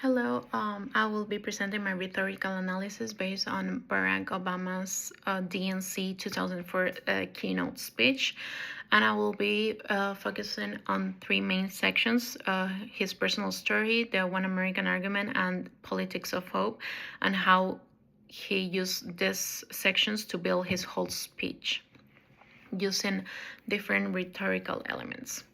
Hello, I will be presenting my rhetorical analysis based on Barack Obama's DNC 2004 keynote speech. And I will be focusing on three main sections, his personal story, the One American argument, and politics of hope, and how he used these sections to build his whole speech using different rhetorical elements.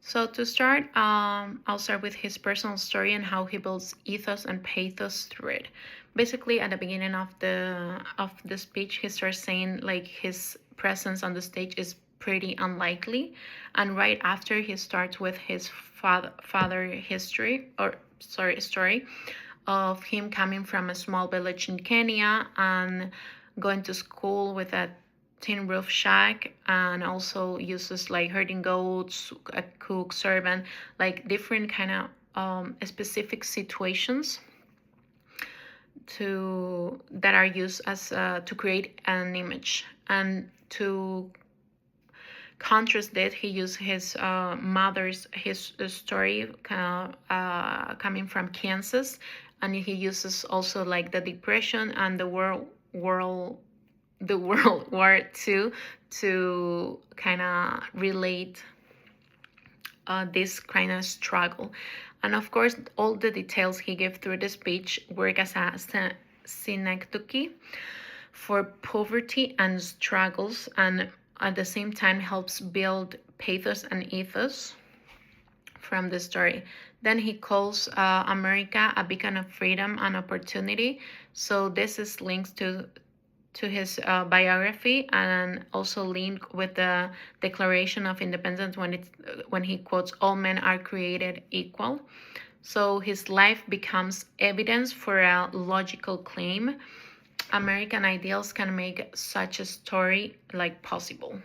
So to start, I'll start with his personal story and how he builds ethos and pathos through it. Basically, at the beginning of the speech, he starts saying like his presence on the stage is pretty unlikely, and right after he starts with his father history or story of him coming from a small village in Kenya and going to school with a tin roof shack, and also uses like herding goats, a cook, servant, like different kind of specific situations that are used as to create an image. And to contrast that, he used his mother's his story coming from Kansas, and he uses also like the depression and the world War II to kind of relate this kind of struggle. And of course, all the details he gave through the speech work as a synecdoche for poverty and struggles, and at the same time helps build pathos and ethos from the story. Then he calls America a beacon of freedom and opportunity. So this is linked to his biography, and also linked with the Declaration of Independence when he quotes all men are created equal. So his life becomes evidence for a logical claim. American ideals can make such a story like possible.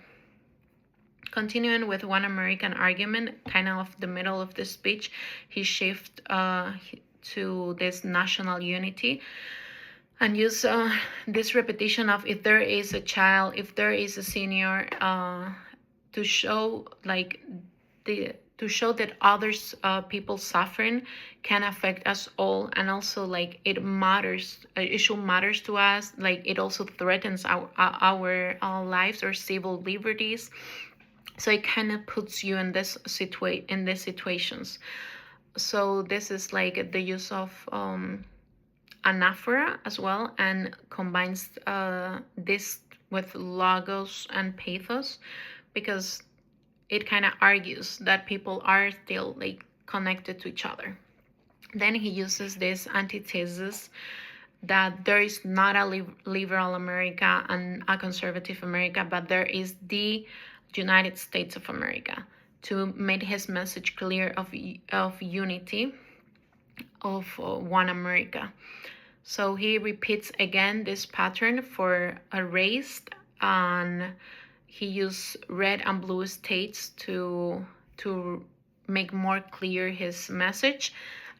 Continuing with One American argument, kind of the middle of the speech, he shifts to this national unity and use this repetition of if there is a child, if there is a senior, to show like to show that others people suffering can affect us all, and also like it matters, issue matters to us, like it also threatens our lives or civil liberties. So it kind of puts you in these situations. So this is like the use of anaphora as well, and combines this with logos and pathos, because it kind of argues that people are still like connected to each other. Then he uses this antithesis that there is not a liberal America and a conservative America, but there is the United States of America, to make his message clear of unity, of one America. So he repeats again this pattern for a race, and he used red and blue states to make more clear his message,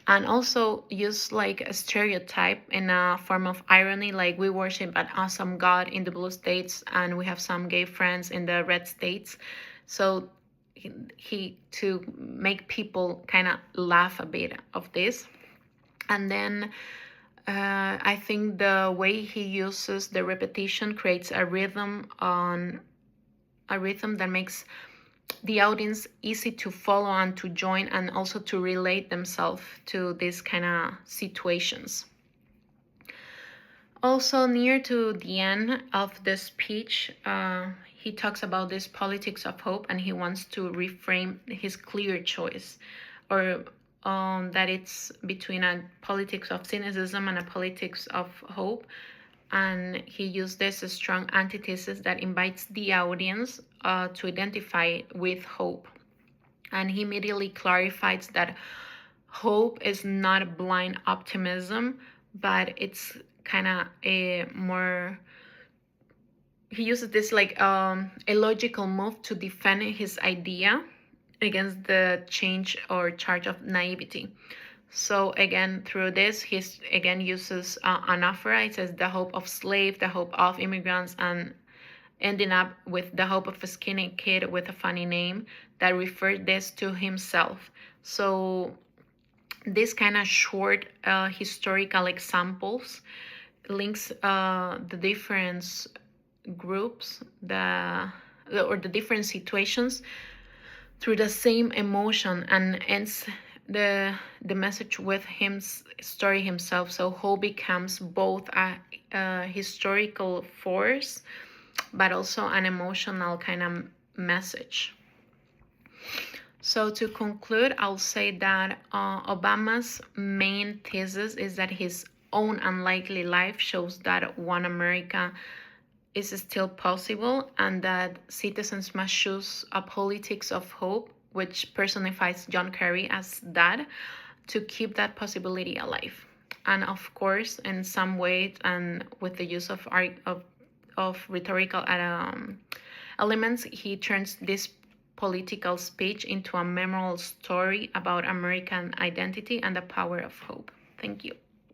and also use like a stereotype in a form of irony, like we worship an awesome God in the blue states and we have some gay friends in the red states. So he to make people kind of laugh a bit of this. And then I think the way he uses the repetition creates a rhythm that makes the audience easy to follow and to join, and also to relate themselves to these kind of situations. Also, near to the end of the speech, he talks about this politics of hope, and he wants to reframe his clear choice, or that it's between a politics of cynicism and a politics of hope. And he used this strong antithesis that invites the audience to identify with hope. And he immediately clarifies that hope is not blind optimism, but it's kind of a more, he uses this like a logical move to defend his idea against the change or charge of naivety. So again, through this, he again uses anaphora. It says the hope of slave, the hope of immigrants, and ending up with the hope of a skinny kid with a funny name that referred this to himself. So this kind of short historical examples links the different groups, or the different situations through the same emotion, and ends the message with him story himself. So Hope becomes both a historical force but also an emotional kind of message. So to conclude, I'll say that Obama's main thesis is that his own unlikely life shows that one America is still possible, and that citizens must choose a politics of hope, which personifies John Kerry as that, to keep that possibility alive. And of course, in some way, and with the use of art of rhetorical elements, he turns this political speech into a memorable story about American identity and the power of hope. Thank you.